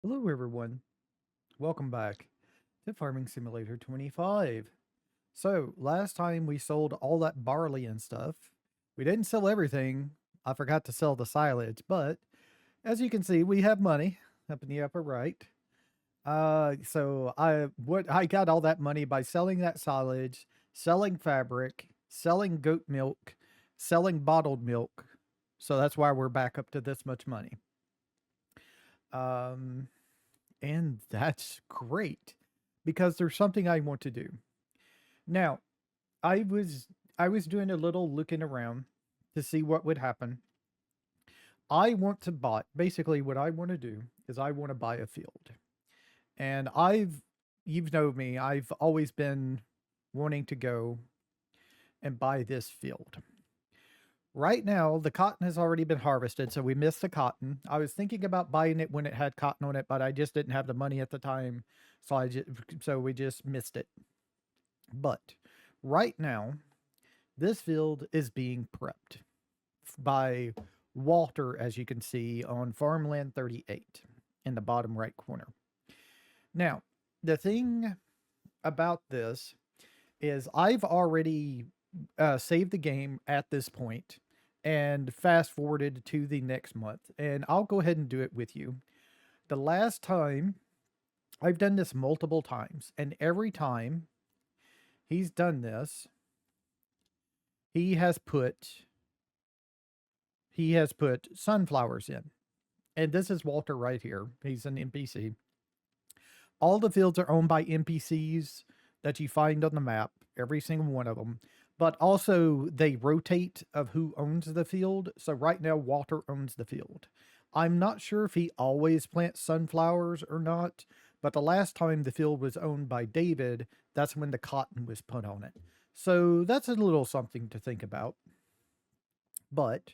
Hello, everyone. Welcome back to Farming Simulator 25. So, last time we sold all that barley and stuff. We didn't sell everything. I forgot to sell the silage, but as you can see, we have money up in the upper right. So I got all that money by selling that silage, selling fabric, selling goat milk, selling bottled milk. So that's why we're back up to this much money. Um, And that's great because there's something I want to do. Now, I was I was doing a little looking around to see what would happen. I want to buy basically what I want to do is I want to buy a field. And you've known me, I've always been wanting to go and buy this field. Right now, the cotton has already been harvested, so we missed the cotton. I was thinking about buying it when it had cotton on it, but I just didn't have the money at the time, so we just missed it. But right now, this field is being prepped by Walter, as you can see on Farmland 38 in the bottom right corner. Now, the thing about this is I've already saved the game at this point and fast forwarded to the next month, and I'll go ahead and do it with you. The last time I've done this multiple times, and every time he's done this, he has put he has put sunflowers in. And this is Walter right here. He's an NPC. All the fields are owned by NPCs that you find on the map, every single one of them. But also they rotate of who owns the field. So right now Walter owns the field. I'm not sure if he always plants sunflowers or not, but the last time the field was owned by David, that's when the cotton was put on it. So that's a little something to think about. But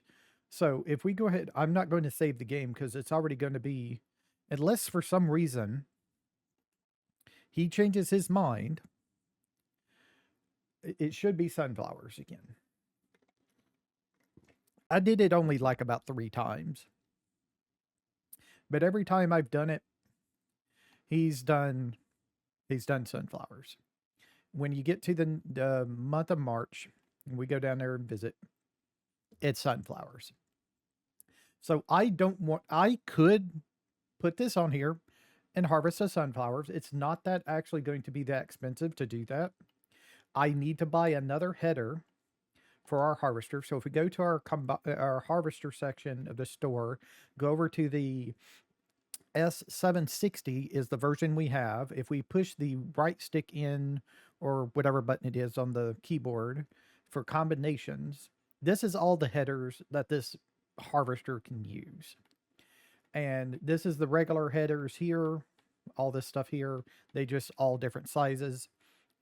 so if we go ahead, I'm not going to save the game because it's already going to be, unless for some reason he changes his mind, it should be sunflowers again. I did it only like about 3 times, but every time I've done it, he's done he's done sunflowers. When you get to the month of March, and we go down there and visit, it's sunflowers. So I don't want. I could put this on here and harvest the sunflowers. It's not that actually going to be that expensive to do that. I need to buy another header for our harvester. So if we go to our harvester section of the store, go over to the S760 is the version we have. If we push the right stick in or whatever button it is on the keyboard for combinations, this is all the headers that this harvester can use. And this is the regular headers here, all this stuff here. They just all different sizes.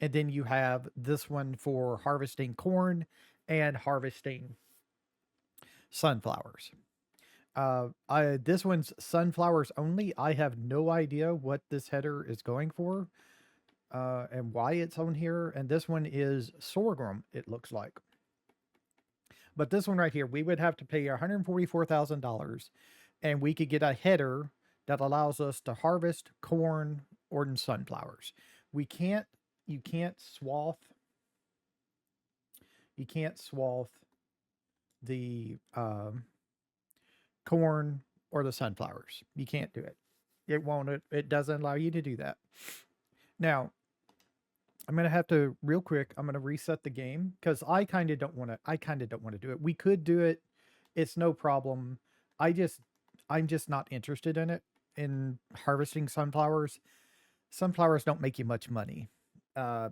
And then you have this one for harvesting corn and harvesting sunflowers. This one's sunflowers only. I have no idea what this header is going for, and why it's on here. And this one is sorghum, it looks like. But this one right here, we would have to pay $144,000, and we could get a header that allows us to harvest corn or sunflowers. We can't, you can't swath, you can't swath the corn or the sunflowers. You can't do it. It won't, it doesn't allow you to do that. Now, I'm gonna have to real quick. I'm gonna reset the game because I kind of don't want to. I kind of don't want to do it. We could do it. It's no problem. I just, I'm just not interested in it. In harvesting sunflowers, sunflowers don't make you much money.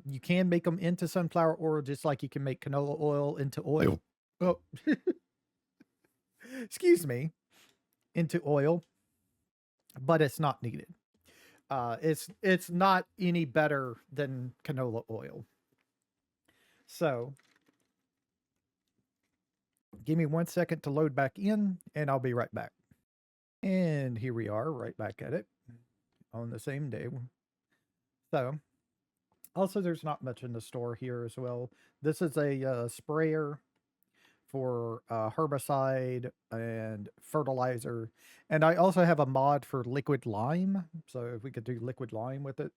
You can make them into sunflower oil just like you can make canola oil into oil. Oh, excuse me, into oil, but it's not needed. It's not any better than canola oil. So give me 1 second to load back in, and I'll be right back. And here we are, right back at it on the same day. So, also, there's not much in the store here as well. This is a sprayer for herbicide and fertilizer. And I also have a mod for liquid lime. So if we could do liquid lime with it.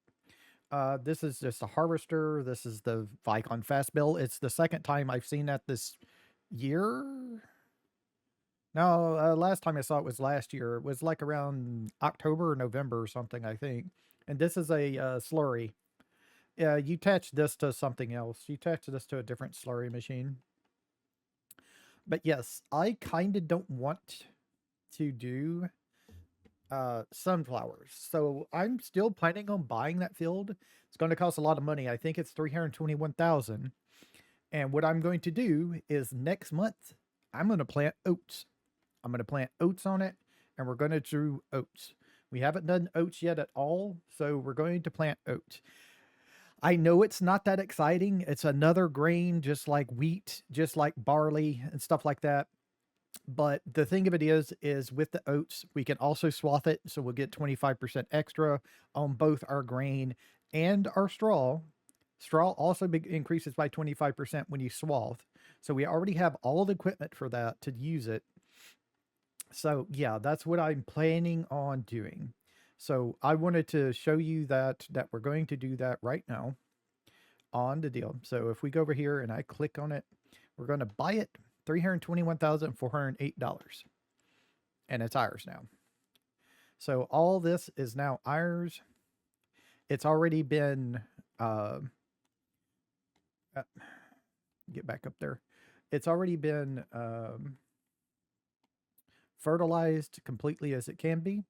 This is just a harvester. This is the Vicon Fastbill. It's the second time I've seen that this year. No, last time I saw it was last year. It was like around October or November or something, I think. And this is a slurry. Yeah, you attach this to something else. You attach this to a different slurry machine. But yes, I kind of don't want to do sunflowers. So I'm still planning on buying that field. It's going to cost a lot of money. I think it's 321,000. And what I'm going to do is next month I'm going to plant oats. I'm going to plant oats on it, and we're going to do oats. We haven't done oats yet at all, so we're going to plant oats. I know it's not that exciting. It's another grain, just like wheat, just like barley and stuff like that. But the thing of it is with the oats, we can also swath it. So we'll get 25% extra on both our grain and our straw. Straw also increases by 25% when you swath. So we already have all the equipment for that to use it. So yeah, that's what I'm planning on doing. So I wanted to show you that we're going to do that right now on the deal. So if we go over here and I click on it, we're going to buy it $321,408. And it's ours now. So all this is now ours. It's already been get back up there. It's already been fertilized completely as it can be.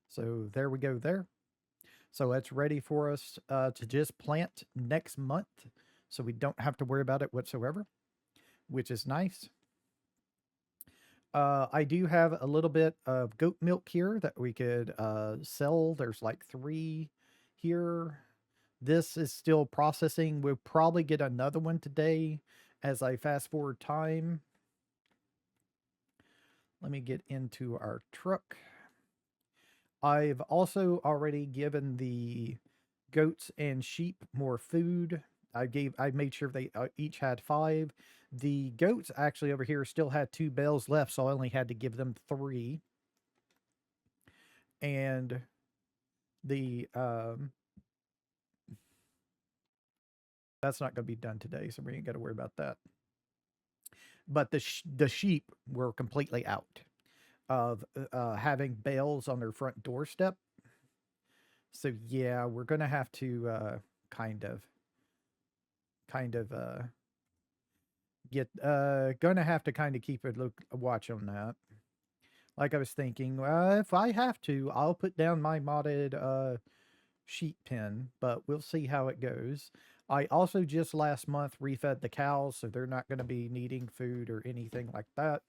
So there we go there. So it's ready for us to just plant next month. So we don't have to worry about it whatsoever, which is nice. I do have a little bit of goat milk here that we could sell. There's like 3 here. This is still processing. We'll probably get another one today as I fast forward time. Let me get into our truck. I've also already given the goats and sheep more food. I made sure they each had 5. The goats actually over here still had 2 bales left, so I only had to give them 3. And the that's not going to be done today, so we ain't got to worry about that. But the sheep were completely out of having bales on their front doorstep. So yeah, we're gonna have to kind of get gonna have to kind of keep a watch on that. Like I was thinking, if I have to, I'll put down my modded sheep pen, but we'll see how it goes. I also just last month refed the cows, so they're not going to be needing food or anything like that.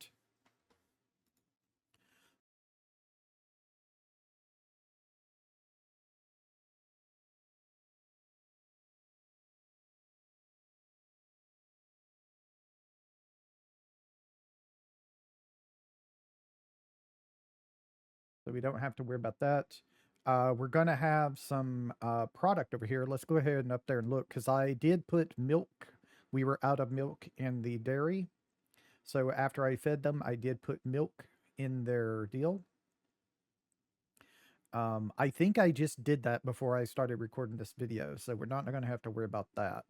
So we don't have to worry about that. We're going to have some product over here. Let's go ahead and up there and look, because I did put milk. We were out of milk in the dairy. So after I fed them, I did put milk in their deal. I think I just did that before I started recording this video, so we're not going to have to worry about that.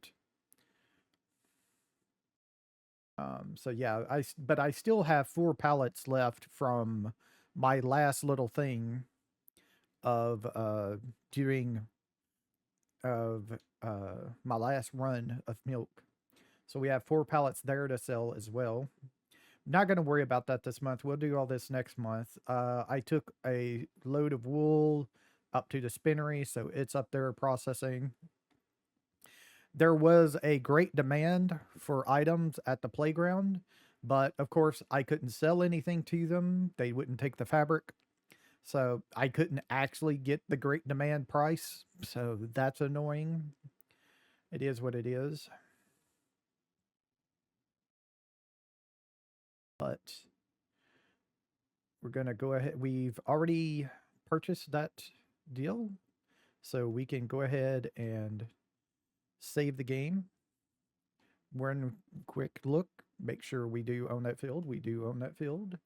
So yeah, but I still have 4 pallets left from my last little thing of doing of my last run of milk. So we have 4 pallets there to sell as well. Not going to worry about that this month. We'll do all this next month. I took a load of wool up to the spinnery, so it's up there processing. There was a great demand for items at the playground, but of course I couldn't sell anything to them. They wouldn't take the fabric. So I couldn't actually get the great demand price. So that's annoying. It is what it is. But we're going to go ahead. We've already purchased that deal. So we can go ahead and save the game. We're in quick look. make sure we do own that field. We do own that field.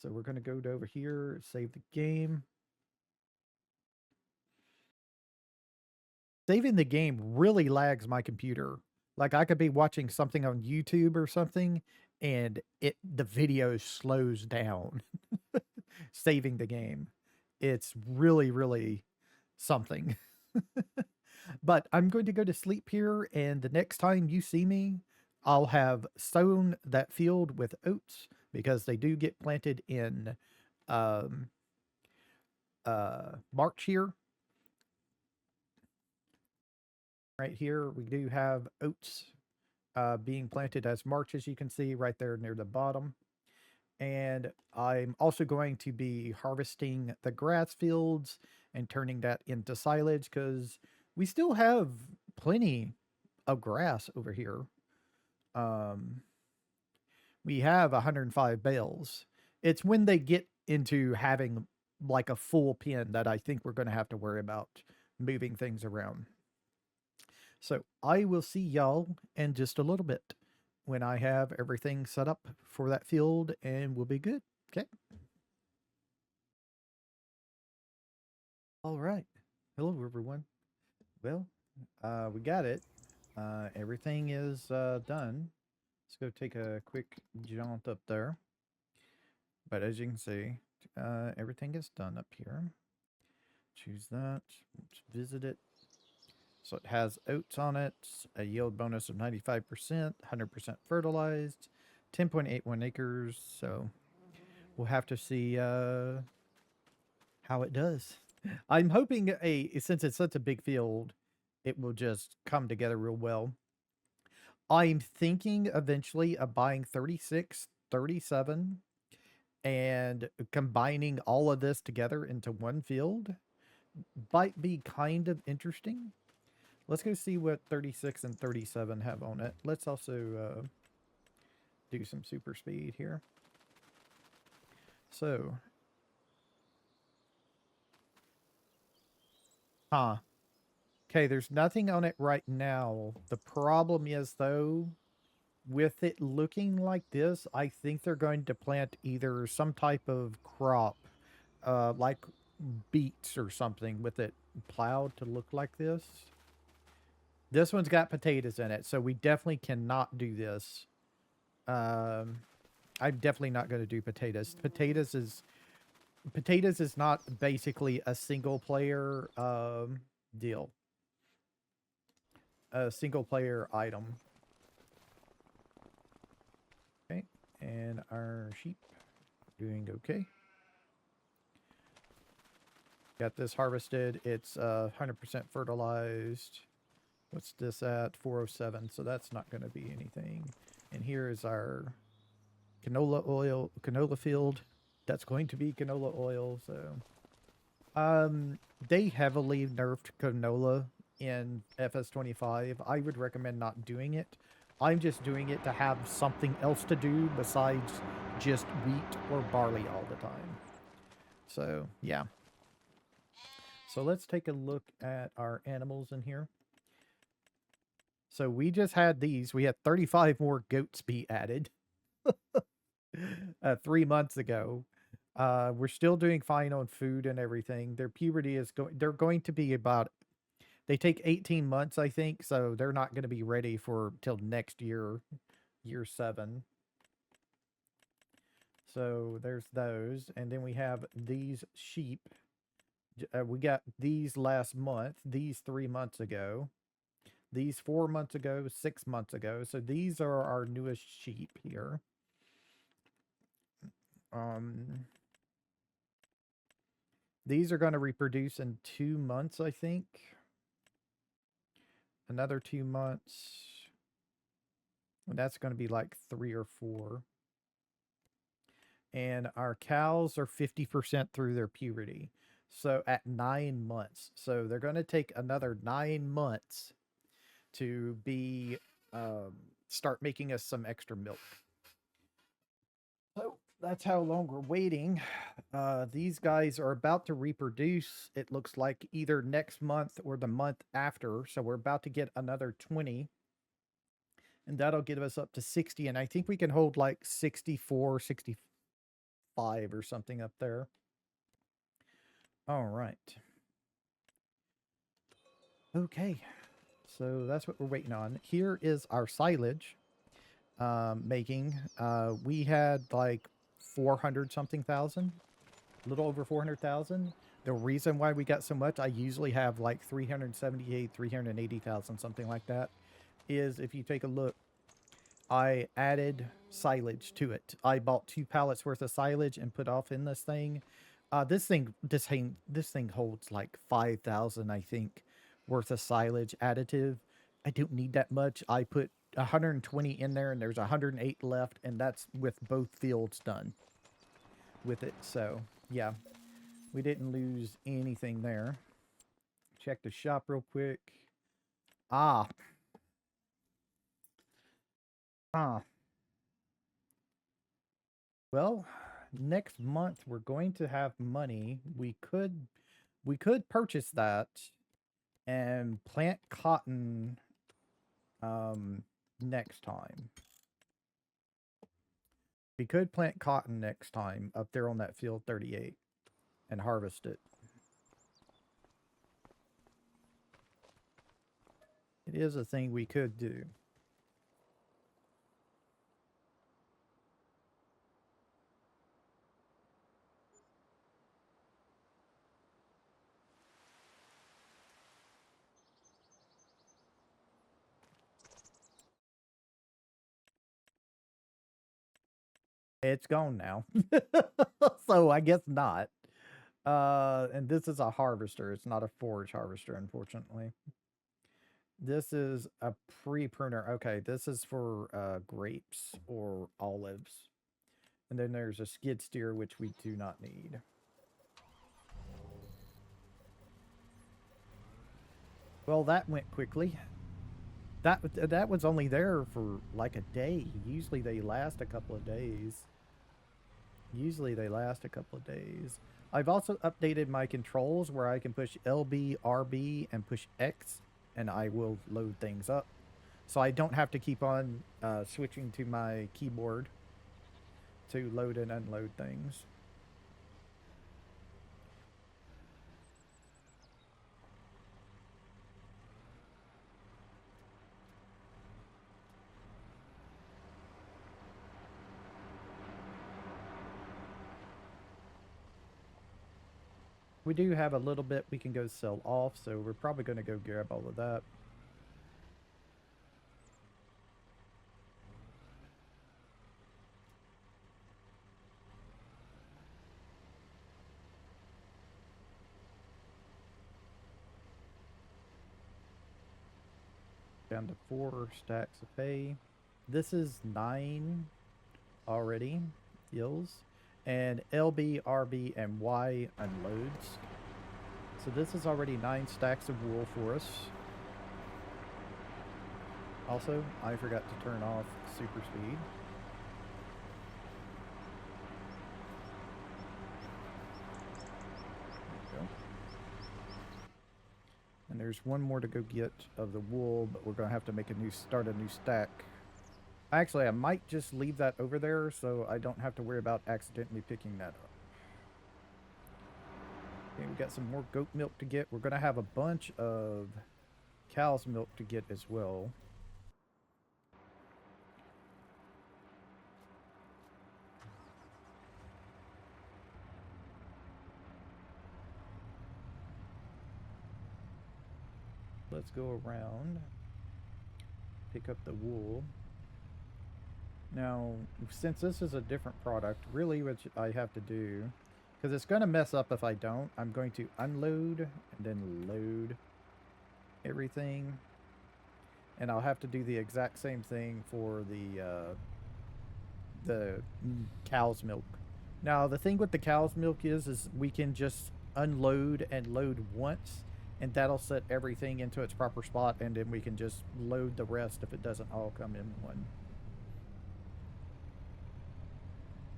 So we're going to go over here, save the game. Saving the game really lags my computer. Like I could be watching something on YouTube or something and the video slows down saving the game. It's really, really something. But I'm going to go to sleep here, and the next time you see me, I'll have sown that field with oats because they do get planted in um, March here. Right here, we do have oats being planted as March, as you can see right there near the bottom. And I'm also going to be harvesting the grass fields and turning that into silage because we still have plenty of grass over here. Um, we have 105 bales. It's when they get into having like a full pen that I think we're going to have to worry about moving things around. So I will see y'all in just a little bit when I have everything set up for that field and we'll be good. Okay. All right. Hello, everyone. Well, we got it. Everything is done. Let's go take a quick jaunt up there. But as you can see, everything is done up here. Choose that. Let's visit it. So it has oats on it, a yield bonus of 95%, 100% fertilized, 10.81 acres. So we'll have to see how it does. I'm hoping since it's such a big field, it will just come together real well. I'm thinking eventually of buying 36, 37, and combining all of this together into one field might be kind of interesting. Let's go see what 36 and 37 have on it. Let's also do some super speed here. So, okay, there's nothing on it right now. The problem is, though, with it looking like this, I think they're going to plant either some type of crop, like beets or something, with it plowed to look like this. This one's got potatoes in it, so we definitely cannot do this. I'm definitely not going to do potatoes. Potatoes is not basically a single player deal. A single player item. Okay, and our sheep doing okay. Got this harvested. It's 100% fertilized. What's this at? 407. So that's not going to be anything. And here is our canola field. That's going to be canola oil. So, they heavily nerfed canola in FS25. I would recommend not doing it. I'm just doing it to have something else to do besides just wheat or barley all the time. So, yeah. So let's take a look at our animals in here. So we just had these. We had 35 more goats be added 3 months ago. We're still doing fine on food and everything. Their puberty is they're going to be about, they take 18 months, I think. So they're not going to be ready for till next year, year 7. So there's those. And then we have these sheep. We got these last month, these 3 months ago. These 4 months ago, 6 months ago. So these are our newest sheep here. These are going to reproduce in 2 months, I think. Another 2 months. And that's going to be like 3 or 4. And our cows are 50% through their puberty. So at 9 months. So they're going to take another 9 months to be start making us some extra milk. So that's how long we're waiting. These guys are about to reproduce, it looks like, either next month or the month after. So we're about to get another 20. and that'll get us up to 60. And I think we can hold like 64, 65 or something up there. All right. Okay. So that's what we're waiting on. Here is our silage making. We had like 400 something thousand, a little over 400,000. The reason why we got so much, I usually have like 378, 380,000, something like that, is if you take a look, I added silage to it. I bought 2 pallets worth of silage and put off in this thing. This thing holds like 5,000, I think, worth of silage additive. I don't need that much. I put 120 in there, and there's 108 left, and that's with both fields done with it. So yeah, we didn't lose anything there. Check the shop real quick. Ah. Well, next month we're going to have money. We could purchase that and plant cotton next time. We could plant cotton next time up there on that field 38 and harvest it. It is a thing we could do. It's gone now. So I guess not. And this is a harvester. It's not a forage harvester, unfortunately. This is a pre-pruner. Okay, this is for grapes or olives. And then there's a skid steer, which we do not need. Well, that went quickly. That was only there for like a day. Usually they last a couple of days. I've also updated my controls where I can push LB, RB, and push X, and I will load things up. So I don't have to keep on switching to my keyboard to load and unload things. We do have a little bit we can go sell off, so we're probably going to go grab all of that. Down to 4 stacks of hay. This is 9 already. Hills. And LB, RB, and Y unloads. So this is already 9 stacks of wool for us. Also, I forgot to turn off super speed. There we go. And there's one more to go get of the wool, but we're gonna have to start a new stack. Actually, I might just leave that over there so I don't have to worry about accidentally picking that up. Okay, we got some more goat milk to get. We're going to have a bunch of cow's milk to get as well. Let's go around, pick up the wool. Now, since this is a different product, really what I have to do, because it's going to mess up if I don't, I'm going to unload and then load everything. And I'll have to do the exact same thing for the cow's milk. Now, the thing with the cow's milk is we can just unload and load once, and that'll set everything into its proper spot, and then we can just load the rest if it doesn't all come in one.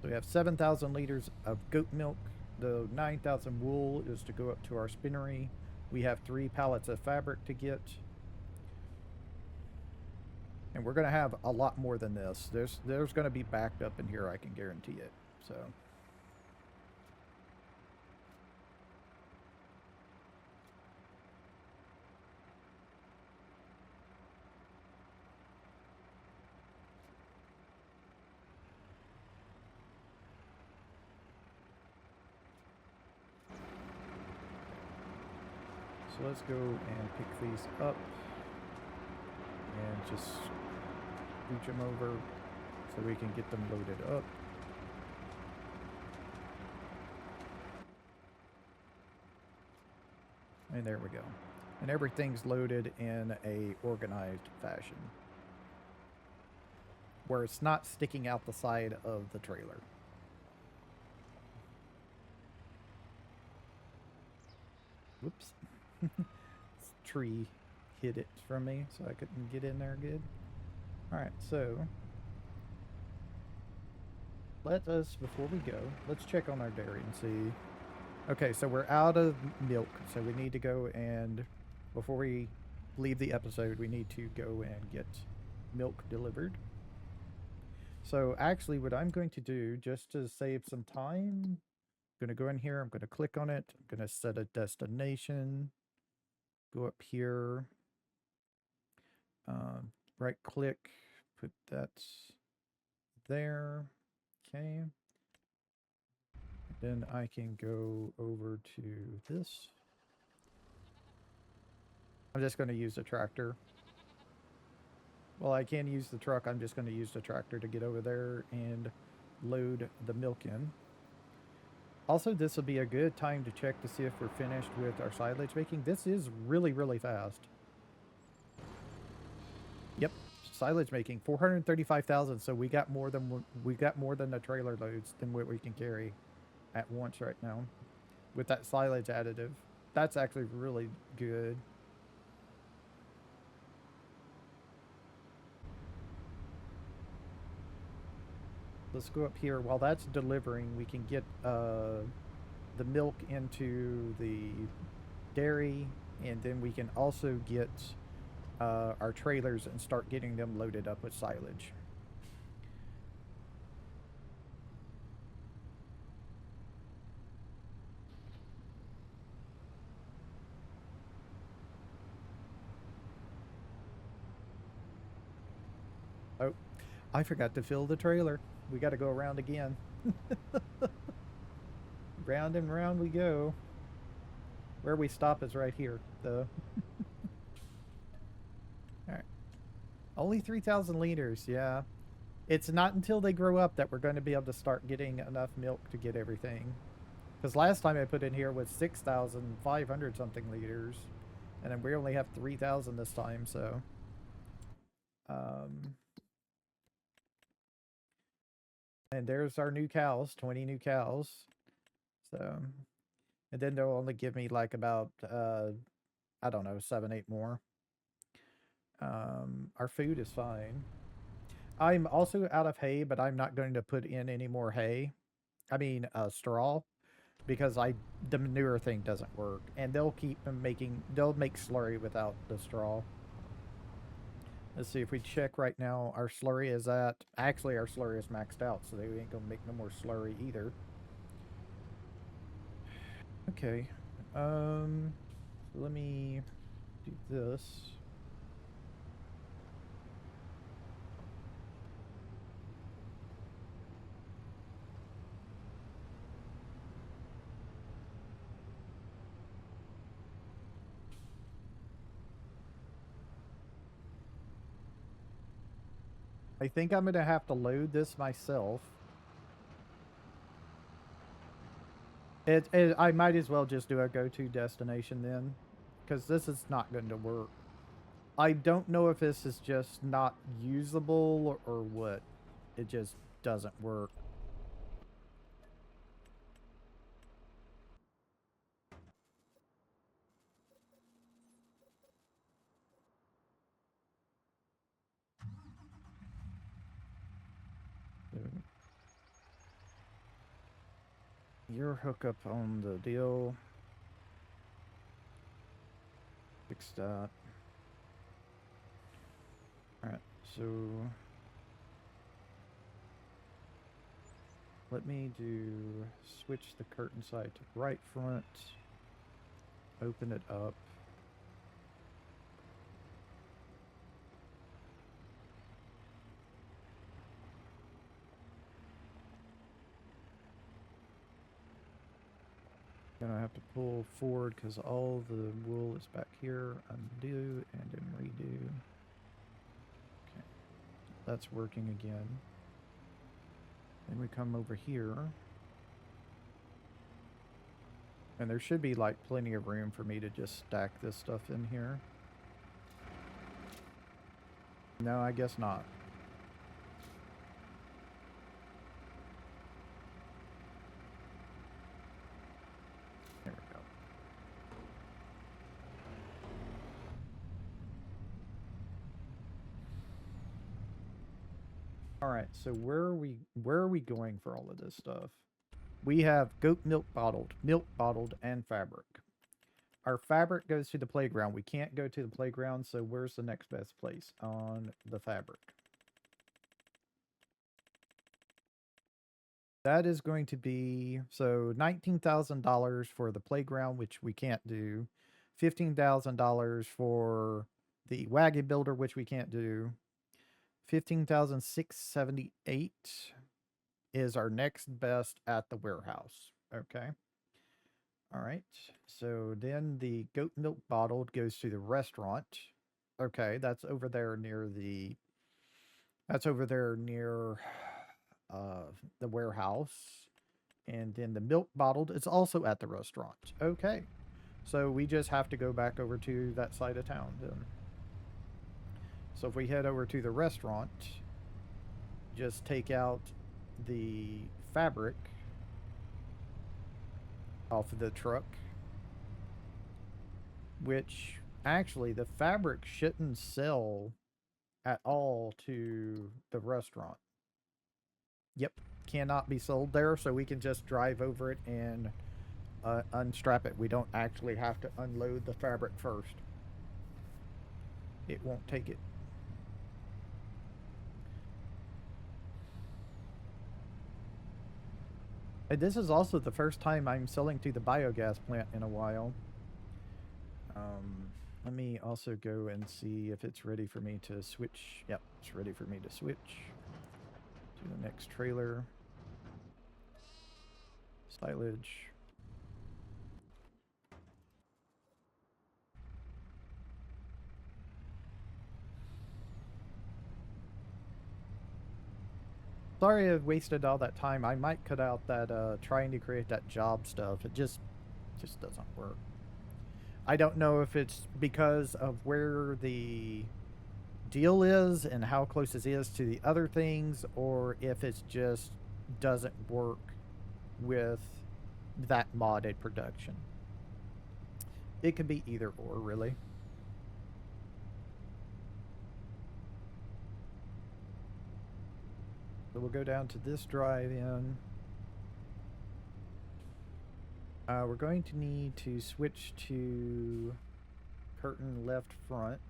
So we have 7,000 liters of goat milk. The 9,000 wool is to go up to our spinnery. We have 3 pallets of fabric to get. And we're going to have a lot more than this. There's going to be backed up in here, I can guarantee it. So let's go and pick these up and just reach them over so we can get them loaded up. And there we go. And everything's loaded in a organized fashion, where it's not sticking out the side of the trailer. Whoops. This tree hid it from me, so I couldn't get in there good. Alright, so let us, before we go, let's check on our dairy and see. Okay, so we're out of milk, so we need to go and, before we leave the episode, we need to go and get milk delivered. So actually what I'm going to do, just to save some time, I'm going to go in here, I'm going to click on it, I'm going to set a destination, go up here, right click, put that there, okay. Then I can go over to this. I'm just going to use the tractor. Well, I can use the truck. I'm just going to use the tractor to get over there and load the milk in. Also, this will be a good time to check to see if we're finished with our silage making. This is really, really fast. Yep, silage making 435,000. So we got more than the trailer loads than what we can carry at once right now with that silage additive. That's actually really good. Let's go up here. While that's delivering, we can get the milk into the dairy, and then we can also get our trailers and start getting them loaded up with silage. Oh, I forgot to fill the trailer. We got to go around again. Round and round we go. Where we stop is right here, though. Alright. Only 3,000 liters, yeah. It's not until they grow up that we're going to be able to start getting enough milk to get everything. Because last time I put in here was 6,500 something liters. And then we only have 3,000 this time, so... And there's our new cows, 20 new cows. So, and then they'll only give me like about, I don't know, 7, 8 more. Our food is fine. I'm also out of hay, but I'm not going to put in any more hay. I mean, straw, because the manure thing doesn't work. And they'll they'll make slurry without the straw. Let's see if we check right now. Our slurry is actually our slurry is maxed out, so they ain't gonna make no more slurry either. Okay. So let me do this. I think I'm gonna have to load this myself. I might as well just do a go-to destination then, because this is not going to work. I don't know if this is just not usable or what. It just doesn't work. Your hookup on the deal. Fix that. Alright, So let me switch the curtain side to right front, open it up. Gonna have to pull forward because all the wool is back here. Undo and then redo. Okay, that's working again. Then we come over here. And there should be like plenty of room for me to just stack this stuff in here. No, I guess not. There we go. All right, so where are we going for all of this stuff? We have goat milk bottled, and fabric. Our fabric goes to the playground. We can't go to the playground, so where's the next best place on the fabric? That is going to be, so $19,000 for the playground, which we can't do. $15,000 for the wagon builder, which we can't do. 15,678 is our next best at the warehouse. Okay. All right. So then the goat milk bottled goes to the restaurant. Okay, that's over there near the the warehouse. And then the milk bottled is also at the restaurant. Okay. So we just have to go back over to that side of town then. So if we head over to the restaurant, just take out the fabric off of the truck, which actually the fabric shouldn't sell at all to the restaurant. Yep, cannot be sold there, so we can just drive over it and unstrap it. We don't actually have to unload the fabric first. It won't take it. And this is also the first time I'm selling to the biogas plant in a while. Let me also go and see if it's ready for me to switch. Yep, it's ready for me to switch to the next trailer. Silage. Sorry I've wasted all that time. I might cut out that trying to create that job stuff. It just doesn't work. I don't know if it's because of where the deal is and how close it is to the other things, or if it just doesn't work with that modded production. It could be either or, really. So we'll go down to this drive-in. We're going to need to switch to curtain left front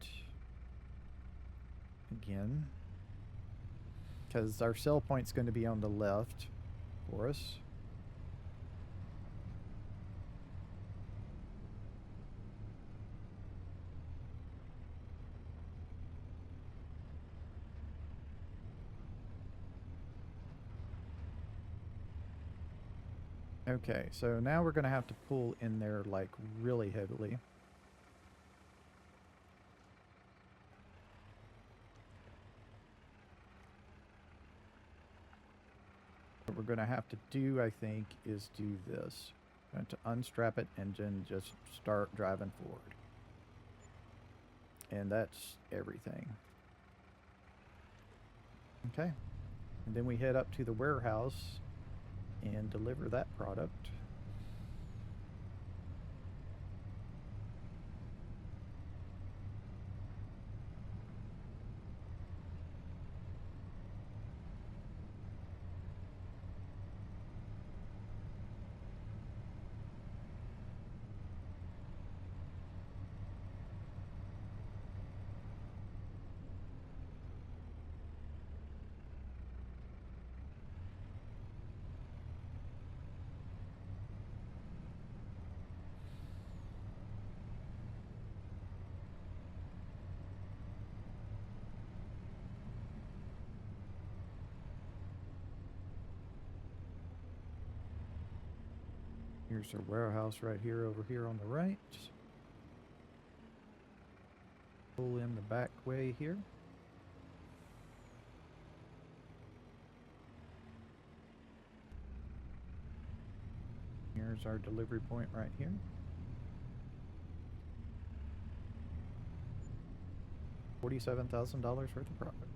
again, because our sell point's going to be on the left for us. Okay, so now we're going to have to pull in there like really heavily. What we're going to have to do, I think, is do this. Going to unstrap it and then just start driving forward. And that's everything. Okay. And then we head up to the warehouse and deliver that product. Here's our warehouse right here, over here on the right. Pull in the back way here. Here's our delivery point right here. $47,000 worth of profit.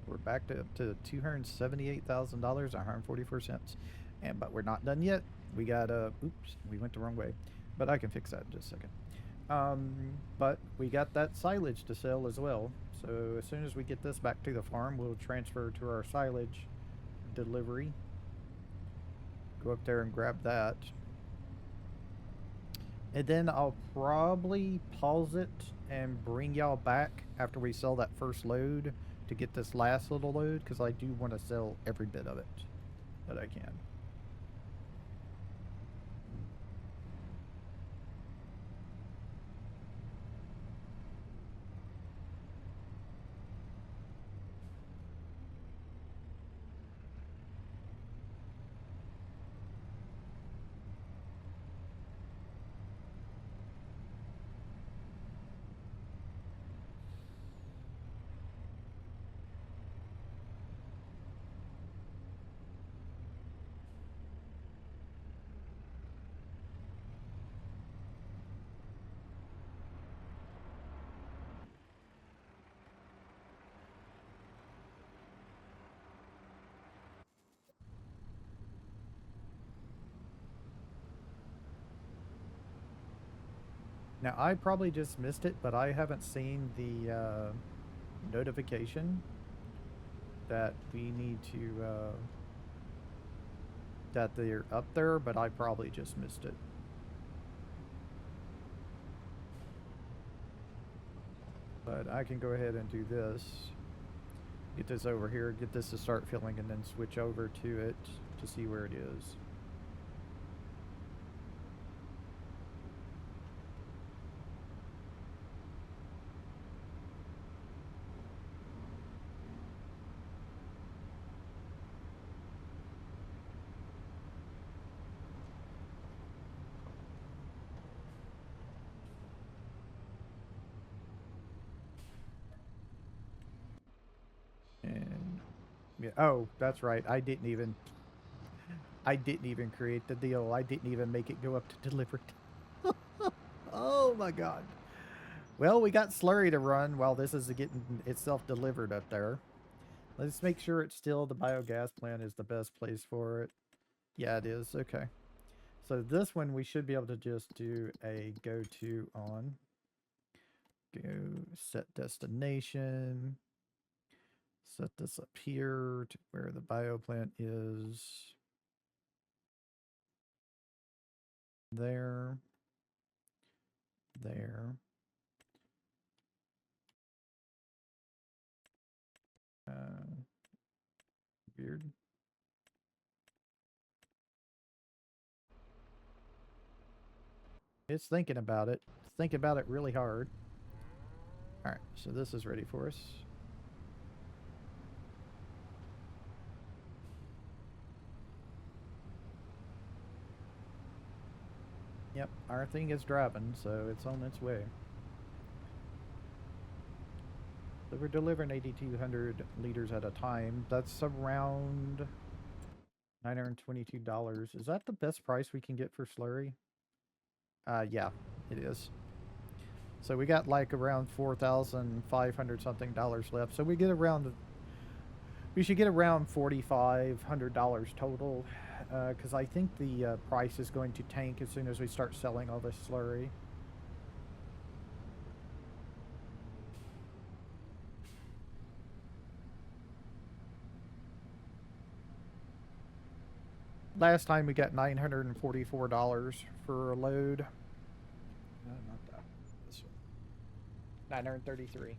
We're back to $278,000, 144 cents. But we're not done yet. We got oops, we went the wrong way. But I can fix that in just a second. But we got that silage to sell as well. So as soon as we get this back to the farm, we'll transfer to our silage delivery. Go up there and grab that. And then I'll probably pause it and bring y'all back after we sell that first load to get this last little load, because I do want to sell every bit of it that I can. Now, I probably just missed it, but I haven't seen the notification that we need to, that they're up there, but I probably just missed it. But I can go ahead and do this. Get this over here, get this to start filling, and then switch over to it to see where it is. And yeah, oh, that's right. I didn't even create the deal. I didn't even make it go up to delivered. Oh my god. Well, we got slurry to run while this is getting itself delivered up there. Let's make sure it's still the biogas plant is the best place for it. Yeah, it is. Okay. So this one we should be able to just do a go to on. Go set destination. Set this up here to where the bioplant is. There. There. Weird. It's thinking about it. It's thinking about it really hard. Alright, so this is ready for us. Yep, our thing is driving, so it's on its way. So we're delivering 8,200 liters at a time. That's around $922. Is that the best price we can get for slurry? Yeah, it is. So we got like around 4,500 something dollars left. So we get around, we should get around $4,500 total. Because I think the price is going to tank as soon as we start selling all this slurry. Last time we got $944 for a load. No, not that. This one. 933.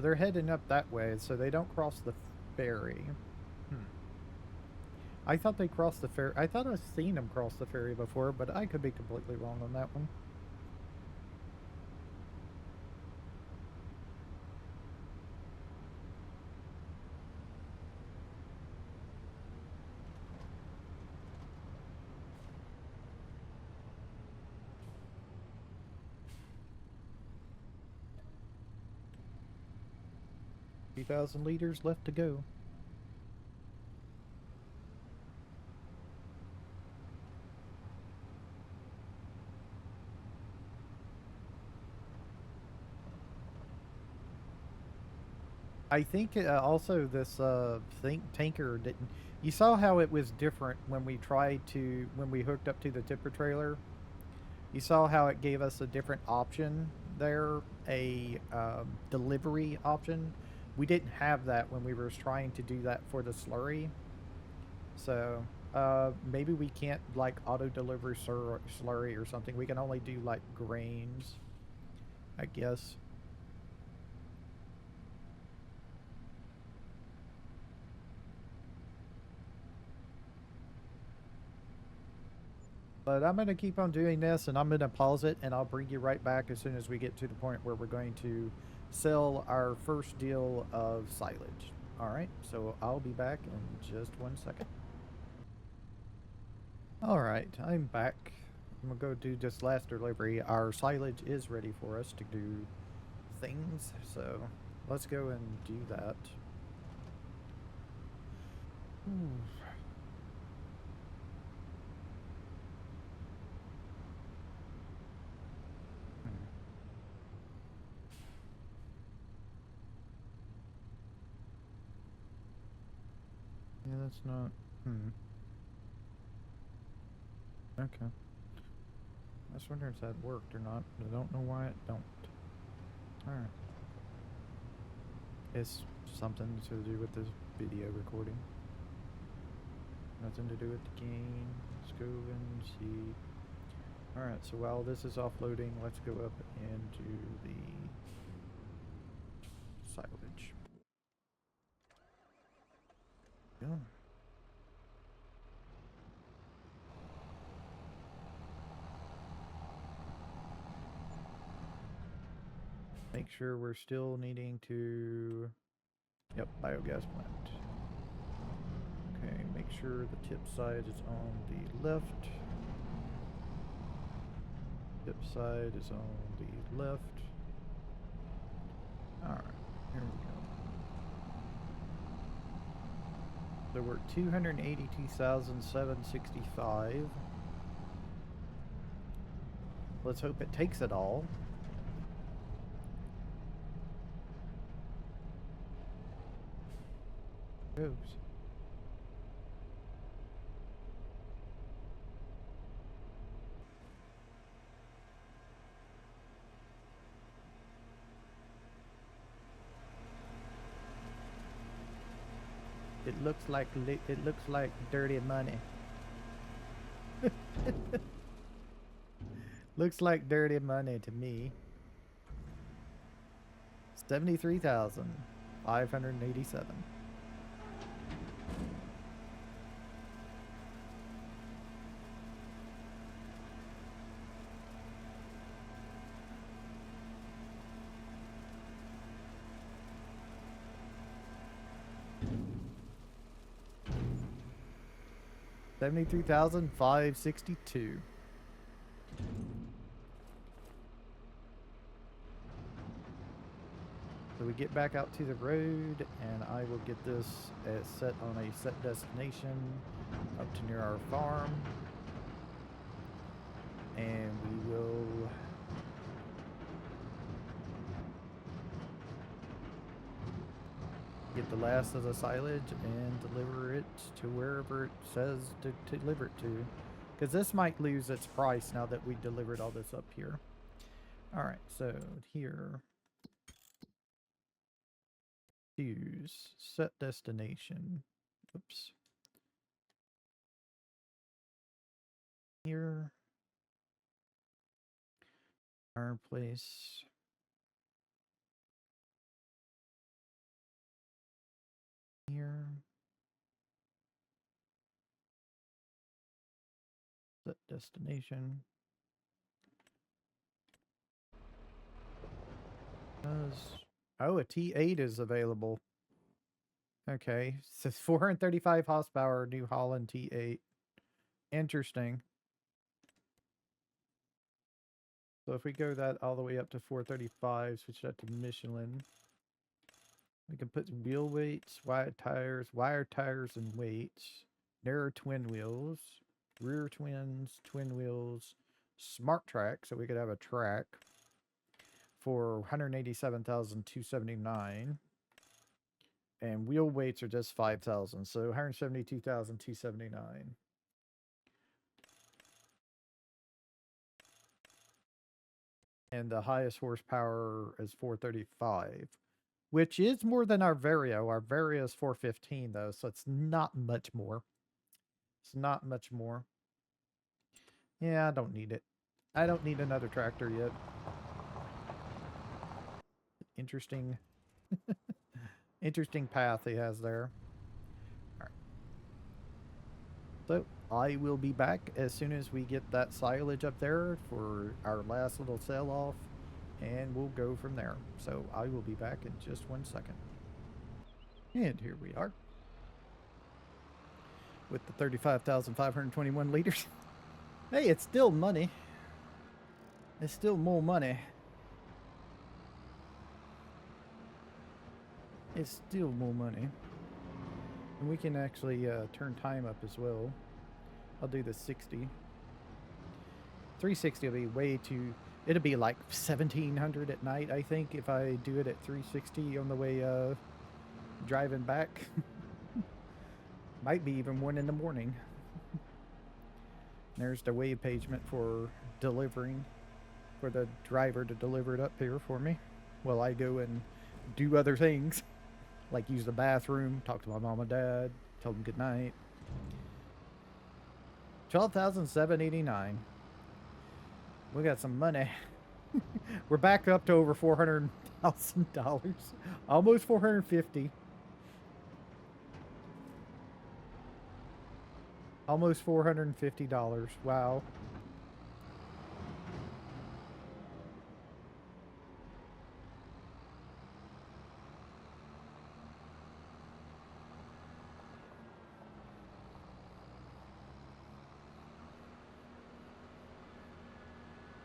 So they're heading up that way, so they don't cross the ferry. Hmm. I thought they crossed the ferry. I thought I've seen them cross the ferry before, but I could be completely wrong on that one. Two 2,000 liters left to go. I think also this tanker didn't. You saw how it was different when we when we hooked up to the tipper trailer. You saw how it gave us a different option there, a delivery option. We didn't have that when we were trying to do that for the slurry. So maybe we can't like auto deliver slurry or something. We can only do like grains, I guess. But I'm going to keep on doing this and I'm going to pause it and I'll bring you right back as soon as we get to the point where we're going to sell our first deal of silage. All right, so I'll be back in just 1 second. All right, I'm back. I'm going to go do this last delivery. Our silage is ready for us to do things, so let's go and do that. Ooh. Hmm. Yeah, that's not. Hmm. Okay. I was wondering if that worked or not. I don't know why it don't. Alright. It's something to do with this video recording. Nothing to do with the game. Let's go and see. Alright, so while this is offloading, let's go up into the silage. Yeah. Make sure we're still needing to. Yep, biogas plant. Okay, make sure the tip side is on the left. Tip side is on the left. Alright, here we go. So we're 282,765. Let's hope it takes it all. Goes. It looks like dirty money. Looks like dirty money to me. 73,587. $73,562. So we get back out to the road, and I will get this set on a set destination up to near our farm. And we will get the last of the silage and deliver it to wherever it says to deliver it to. Because this might lose its price now that we delivered all this up here. Alright, so here. Choose set destination. Oops. Here. Our place. here. Set destination. Oh, a T8 is available. Okay, says 435 horsepower, New Holland T8. Interesting. So if we go that all the way up to 435, switch that to Michelin. We can put wheel weights, wide wire tires and weights, narrow twin wheels, rear twins, twin wheels, smart track, so we could have a track for 187,279. And wheel weights are just 5,000, so 172,279. And the highest horsepower is 435, which is more than our Vario. Our Vario is 415, though, so it's not much more. It's not much more. Yeah, I don't need it. I don't need another tractor yet. Interesting. Interesting path he has there. All right. So I will be back as soon as we get that silage up there for our last little sell off, and we'll go from there. So I will be back in just 1 second. And here we are with the 35,521 liters. Hey, it's still money. It's still more money. It's still more money. And we can actually turn time up as well. I'll do the 60. 360 will be way too... It'll be like 1,700 at night, I think, if I do it at 360 on the way driving back. Might be even 1 in the morning. There's the wave pagement for delivering, for the driver to deliver it up here for me while I go and do other things, like use the bathroom, talk to my mom and dad, tell them good night. 12,789. We got some money. We're back up to over $400,000. Almost 450. Almost $450. Wow.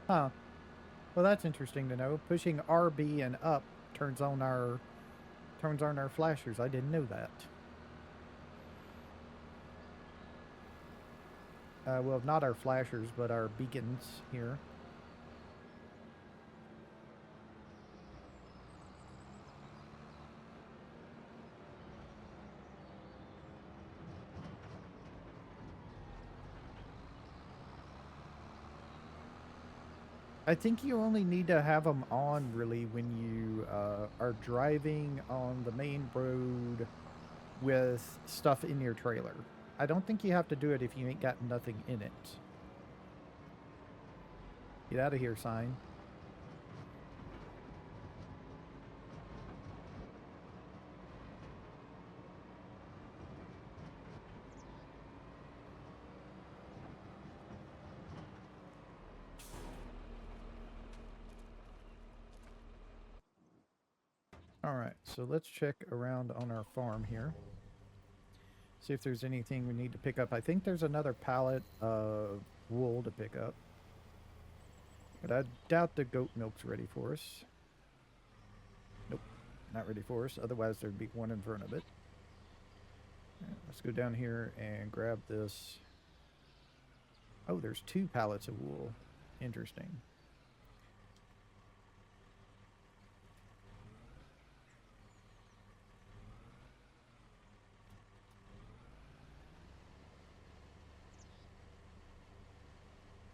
Huh. Well, that's interesting to know. Pushing RB and up turns on our flashers. I didn't know that. Well, not our flashers, but our beacons here. I think you only need to have them on, really, when you are driving on the main road with stuff in your trailer. I don't think you have to do it if you ain't got nothing in it. Get out of here, sign. Alright, so let's check around on our farm here. See if there's anything we need to pick up. I think there's another pallet of wool to pick up. But I doubt the goat milk's ready for us. Nope, not ready for us. Otherwise there'd be one in front of it. Right, let's go down here and grab this. Oh, there's 2 pallets of wool. Interesting.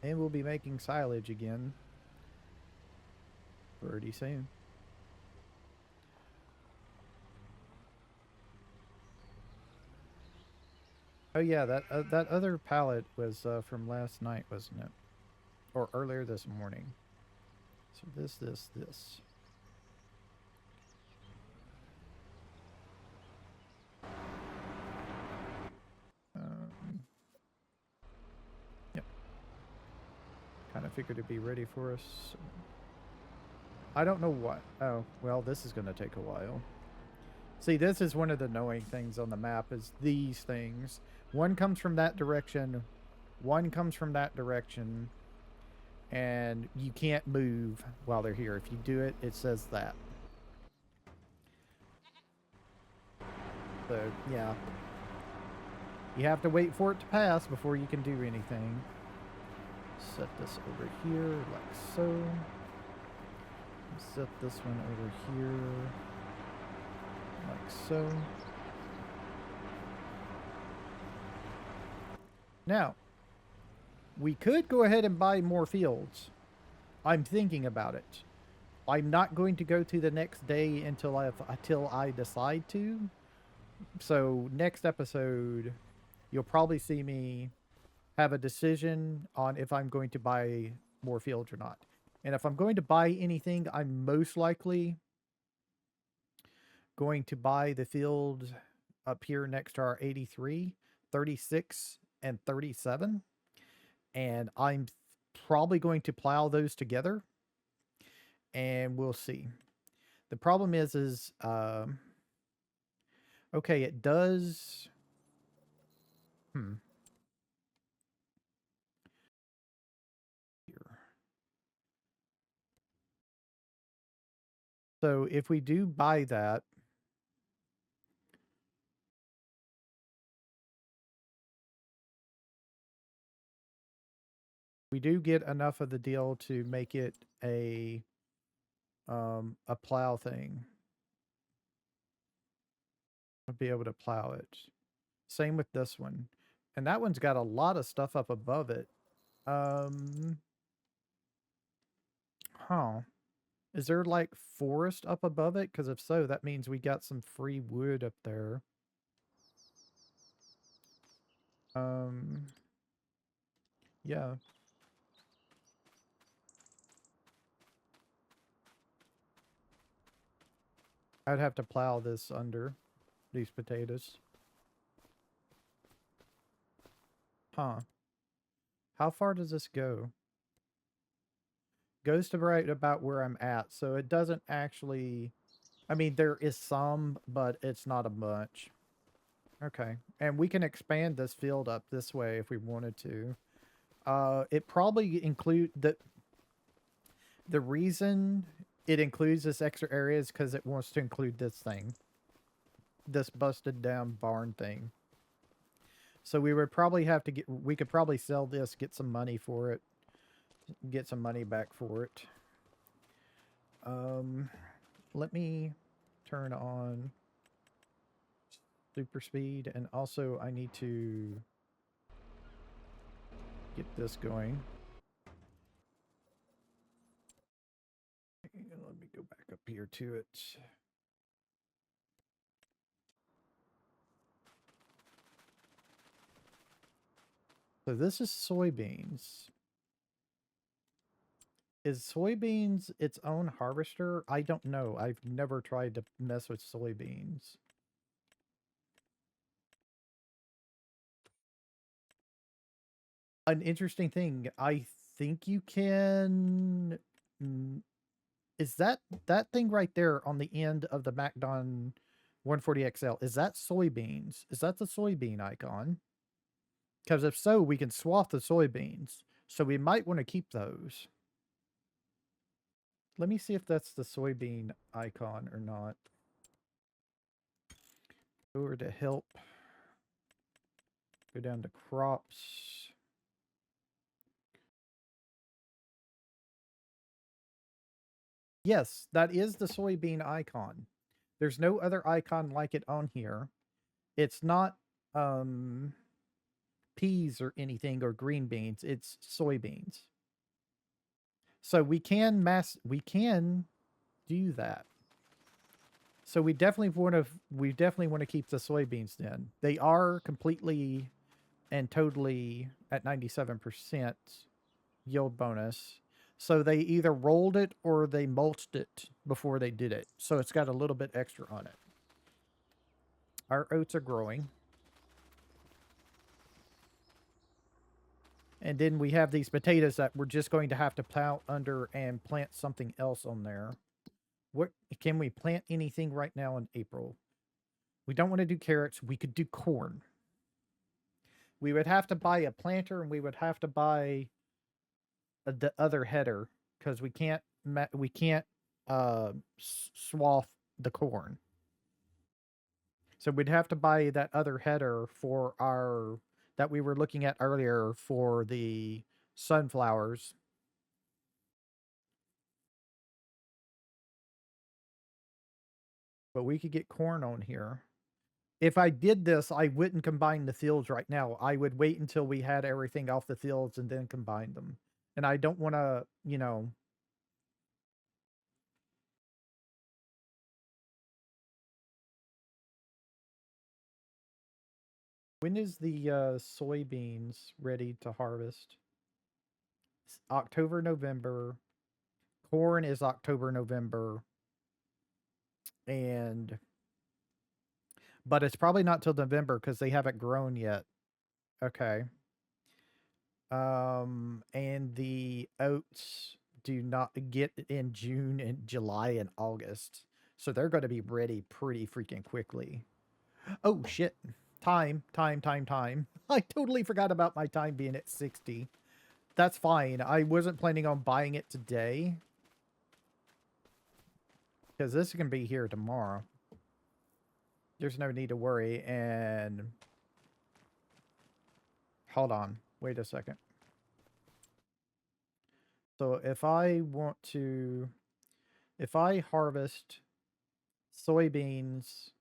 And we'll be making silage again pretty soon. Oh yeah, that other pallet was from last night, wasn't it? Or earlier this morning. So this. figured it'd be ready for us. I don't know what. Oh, well, this is going to take a while. See, this is one of the annoying things on the map is these things. One comes from that direction, one comes from that direction, and you can't move while they're here. If you do it, it says that. So, yeah. You have to wait for it to pass before you can do anything. Set this over here like so. Set this one over here like so. Now, we could go ahead and buy more fields. I'm thinking about it. I'm not going to go to the next day until I decide to. So next episode, you'll probably see me have a decision on if I'm going to buy more fields or not. And if I'm going to buy anything, I'm most likely going to buy the field up here next to our 83, 36, and 37. And I'm probably going to plow those together. And we'll see. The problem is okay, it does. Here. So if we do buy that, we do get enough of the deal to make it a plow thing. I'll be able to plow it. Same with this one. And that one's got a lot of stuff up above it. Huh. Is there like forest up above it? Because if so, that means we got some free wood up there. Yeah. I'd have to plow this under these potatoes. Huh. How far does this go? Goes to right about where I'm at, so it doesn't actually... I mean, there is some, but it's not a bunch. Okay, and we can expand this field up this way if we wanted to. It probably include... The reason it includes this extra area is because it wants to include this thing. This busted down barn thing. So we would probably have to get... We could probably sell this, get some money for it. Get some money back for it. Let me turn on super speed, and also I need to get this going. Let me go back up here to it. So this is soybeans. Is soybeans its own harvester? I don't know. I've never tried to mess with soybeans. An interesting thing, I think you can... Is that thing right there on the end of the MacDon 140XL? Is that soybeans? Is that the soybean icon? Because if so, we can swap the soybeans. So we might want to keep those. Let me see if that's the soybean icon or not. Go over to help. Go down to crops. Yes, that is the soybean icon. There's no other icon like it on here. It's not peas or anything or green beans. It's soybeans. So we can do that. So we definitely want to keep the soybeans then. They are completely and totally at 97% yield bonus. So they either rolled it or they mulched it before they did it. So it's got a little bit extra on it. Our oats are growing. And then we have these potatoes that we're just going to have to plow under and plant something else on there. What can we plant anything right now in April? We don't want to do carrots. We could do corn. We would have to buy a planter and we would have to buy the other header because we can't swath the corn. So we'd have to buy that other header for our that we were looking at earlier for the sunflowers. But we could get corn on here. If I did this, I wouldn't combine the fields right now. I would wait until we had everything off the fields and then combine them. And I don't want to, when is the soybeans ready to harvest? It's October, November. Corn is October, November. But it's probably not till November because they haven't grown yet. Okay. And the oats do not get in June and July and August. So they're going to be ready pretty freaking quickly. Oh, shit. Time. I totally forgot about my time being at 60. That's fine. I wasn't planning on buying it today. Because this can be here tomorrow. There's no need to worry. And hold on. Wait a second. So if I harvest soybeans,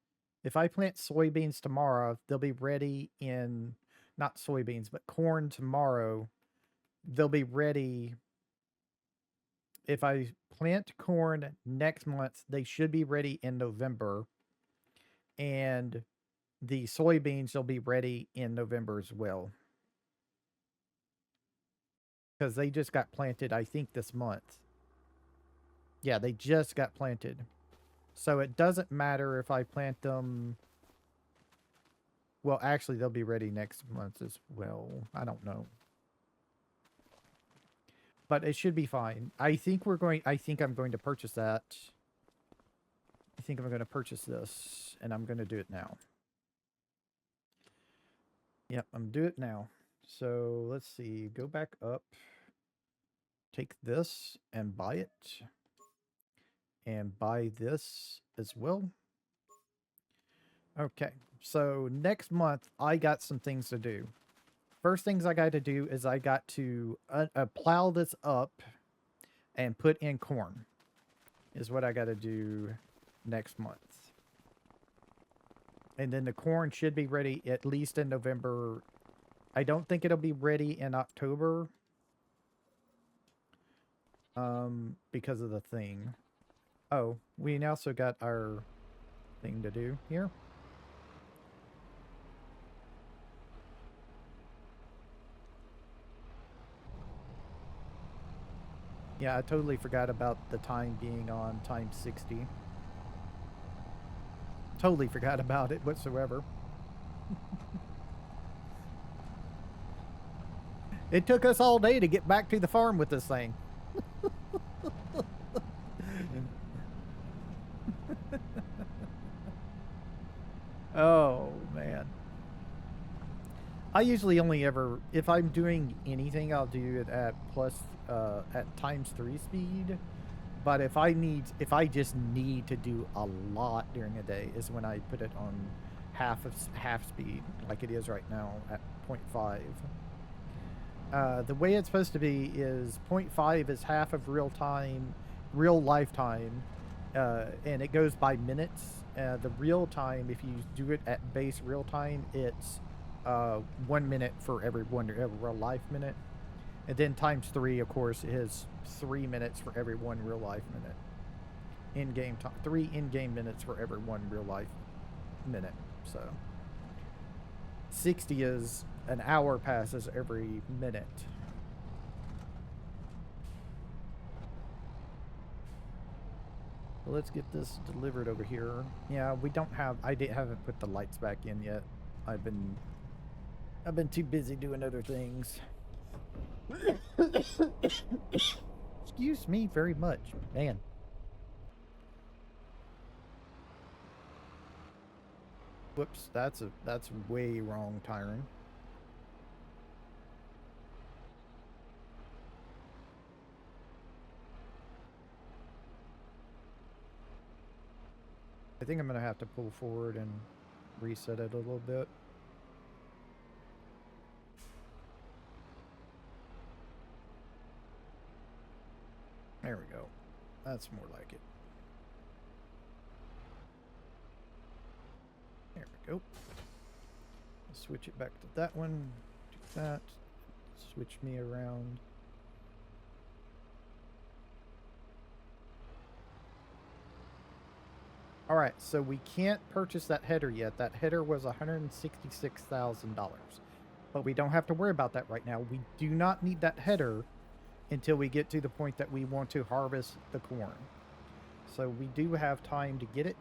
if I plant soybeans tomorrow, they'll be ready in, not soybeans, but corn tomorrow. They'll be ready. If I plant corn next month, they should be ready in November. And the soybeans will be ready in November as well. Because they just got planted, I think, this month. Yeah, they just got planted. So it doesn't matter if I plant them. Well, actually, they'll be ready next month as well. I don't know. But it should be fine. I think I'm going to purchase that. I think I'm going to purchase this, and I'm going to do it now. Yep, I'm doing it now. So let's see. Go back up. Take this and buy it. And buy this as well. Okay, so next month, I got some things to do. First things I got to do is I got to plow this up and put in corn. Is what I got to do next month. And then the corn should be ready at least in November. I don't think it'll be ready in October. Because of the thing. Oh, we also got our thing to do here. Yeah, I totally forgot about the time being on time 60. Totally forgot about it whatsoever. It took us all day to get back to the farm with this thing. Oh, man. I usually only ever, if I'm doing anything, I'll do it at ×3 speed. But if I just need to do a lot during a day is when I put it on half speed, like it is right now at 0.5. The way it's supposed to be is 0.5 is half of real lifetime, and it goes by minutes. The real time, if you do it at base real time, it's 1 minute for every real life minute. And then ×3, of course, is 3 minutes for every 1 real life minute. In-game time, 3 in-game minutes for every 1 real life minute. So 60 is an hour passes every minute. Well, let's get this delivered over here. Yeah, we don't have. Haven't put the lights back in yet. I've been too busy doing other things. Excuse me very much, man. Whoops, that's way wrong, Tyron. I think I'm gonna have to pull forward and reset it a little bit. There we go. That's more like it. There we go. Switch it back to that one. Do that. Switch me around. All right, so we can't purchase that header yet. That header was $166,000. But we don't have to worry about that right now. We do not need that header until we get to the point that we want to harvest the corn. So we do have time to get it.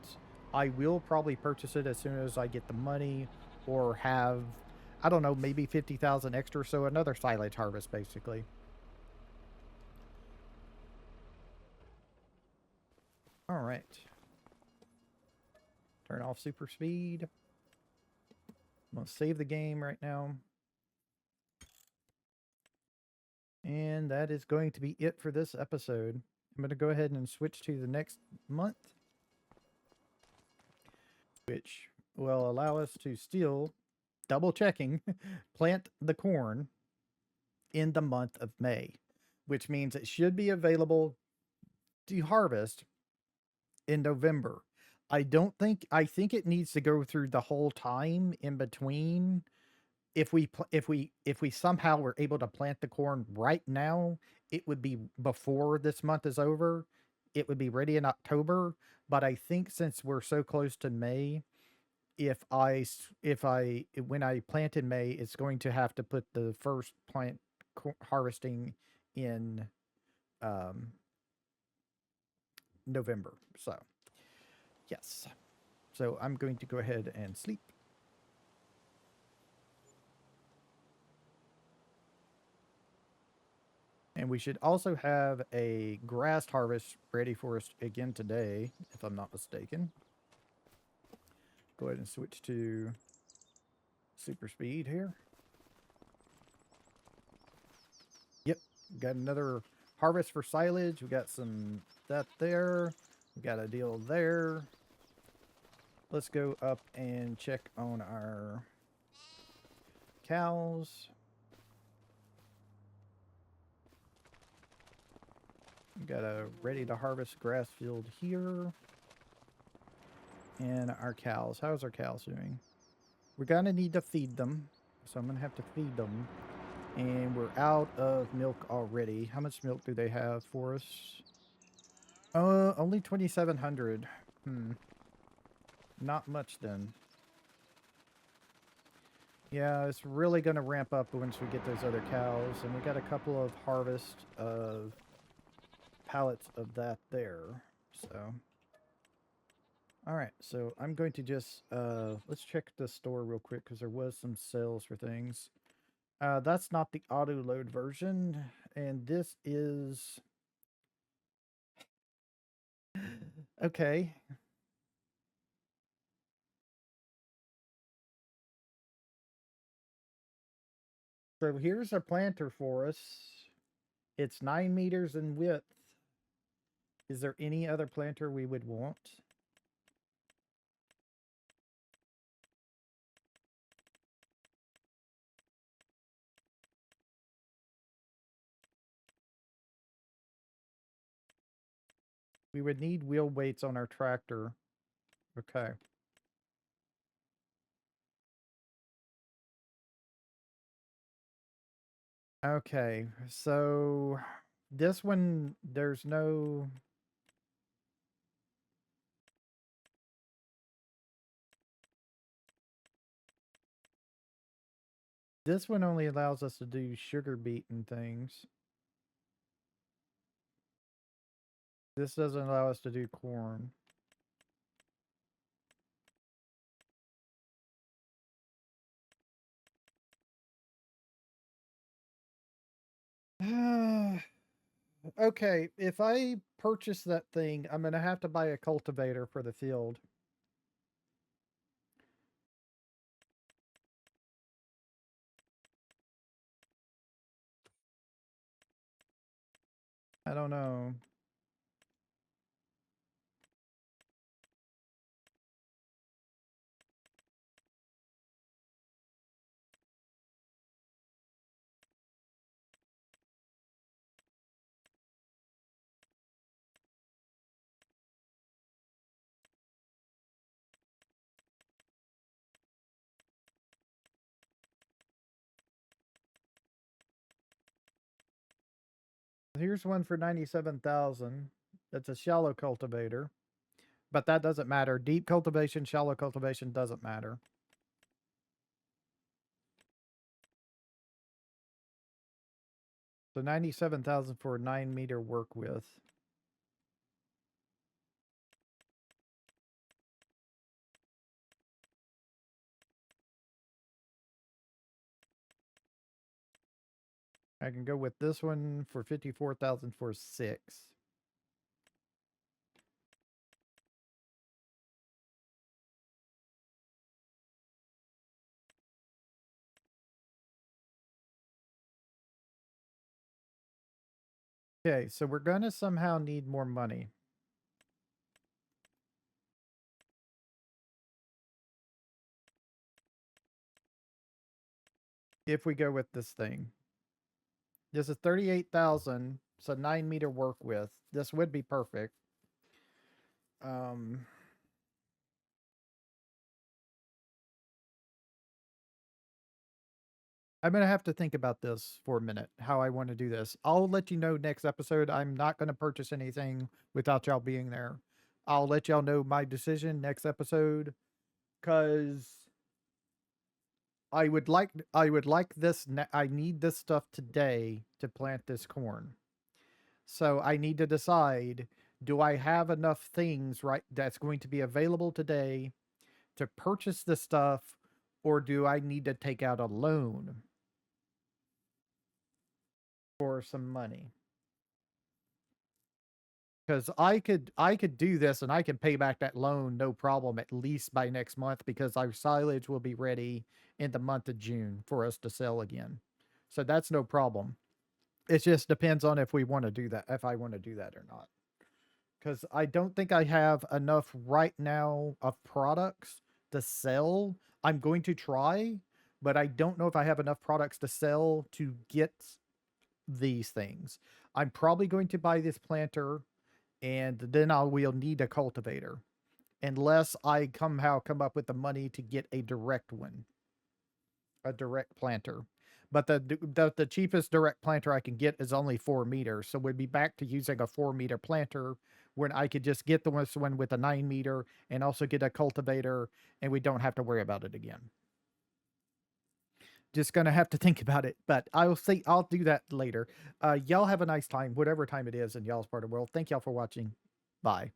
I will probably purchase it as soon as I get the money or have, I don't know, maybe 50,000 extra. So another silage harvest, basically. All right. Turn off super speed. I'm going to save the game right now. And that is going to be it for this episode. I'm going to go ahead and switch to the next month, which will allow us to still, double checking, plant the corn in the month of May, which means it should be available to harvest in November. I think it needs to go through the whole time in between. If we somehow were able to plant the corn right now, it would be before this month is over. It would be ready in October, but I think since we're so close to May, when I plant in May, it's going to have to put the first plant harvesting in November. So, yes. So I'm going to go ahead and sleep. And we should also have a grass harvest ready for us again today, if I'm not mistaken. Go ahead and switch to super speed here. Yep, got another harvest for silage. We got some that there. We got a deal there. Let's go up and check on our cows. We got a ready to harvest grass field here. And our cows. How's our cows doing? We're going to need to feed them. So I'm going to have to feed them. And we're out of milk already. How much milk do they have for us? Only 2,700. Not much then. Yeah, it's really going to ramp up once we get those other cows. And we got a couple of harvest of pallets of that there. So... Alright, so I'm going to just, let's check the store real quick because there was some sales for things. That's not the auto load version, and this is... Okay. So here's a planter for us. It's 9 meters in width. Is there any other planter we would want? We would need wheel weights on our tractor. Okay. Okay, so this one, there's no... This one only allows us to do sugar beet and things. This doesn't allow us to do corn. Okay, if I purchase that thing, I'm gonna have to buy a cultivator for the field. I don't know. Here's one for 97,000. That's a shallow cultivator, but that doesn't matter. Deep cultivation, shallow cultivation doesn't matter. So 97,000 for a 9-meter work width. I can go with this one for 54,000 for 6. Okay, so we're gonna somehow need more money. If we go with this thing. This is 38,000. It's a 9-meter work width. This would be perfect. Um, I'm gonna have to think about this for a minute, how I want to do this. I'll let you know next episode. I'm not gonna purchase anything without y'all being there. I'll let y'all know my decision next episode, because I would like this. I need this stuff today to plant this corn. So I need to decide, do I have enough things right that's going to be available today to purchase the stuff, or do I need to take out a loan for some money? Because I could do this and I can pay back that loan no problem, at least by next month, because our silage will be ready in the month of June for us to sell again. So that's no problem. It just depends on if we want to do that, if I want to do that or not. Because I don't think I have enough right now of products to sell. I'm going to try, but I don't know if I have enough products to sell to get these things. I'm probably going to buy this planter, and then I will need a cultivator, unless I somehow come up with the money to get a direct one, a direct planter. But the cheapest direct planter I can get is only 4 meters, so we'd be back to using a 4 meter planter when I could just get the one with a 9 meter and also get a cultivator, and we don't have to worry about it again. Just gonna have to think about it, but I'll do that later. Y'all have a nice time, whatever time it is in y'all's part of the world. Thank y'all for watching. Bye.